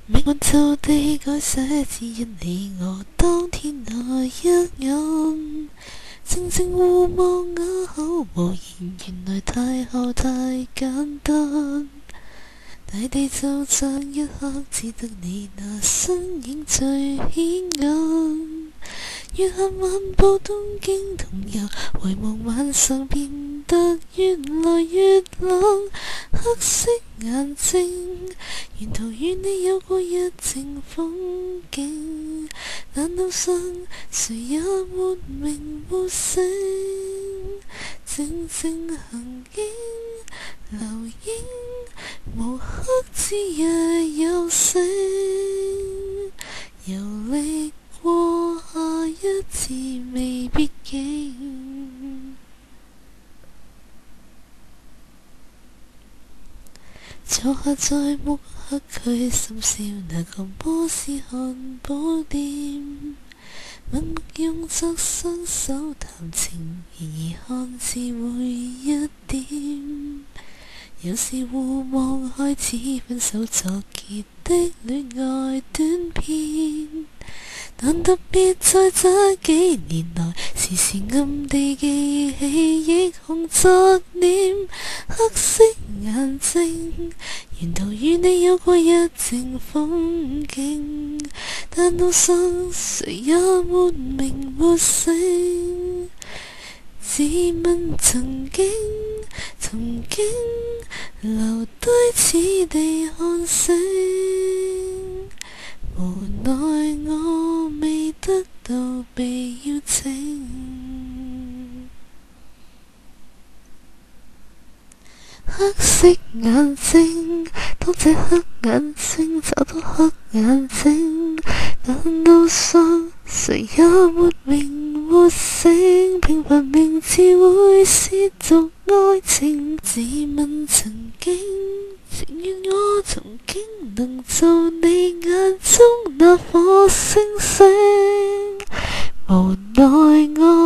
命運就地改寫，只因你我當天那一眼，靜靜互望啞口無言，原來太後太簡單。大地就像一刻，只得你那身影最顯眼。月下漫步東京同遊，遺忘晚上變得越來越冷。黑色眼睛，沿途與你有過一程風景，難道想誰也沒名沒姓？靜靜行經流影，無黑之夜有星，遊歷過下一次未必經。坐下在木刻區，深宵那個波斯漢堡店，默默用作雙手談情，然而看似每一點。有時互望開始分手作結的戀愛短片，但特別在這幾年來，時時暗地記起憶紅着臉。黑色眼睛，沿途與你有過一程風景，但路上誰也沒名沒姓。自問曾經留低此地看星，無奈我未得到被邀請。黑色眼睛，當這黑眼睛找到黑眼睛，但路上誰也沒名沒姓，平凡名字會褻瀆愛情。自問曾經，情願我曾經能做你眼中那顆星星，無奈我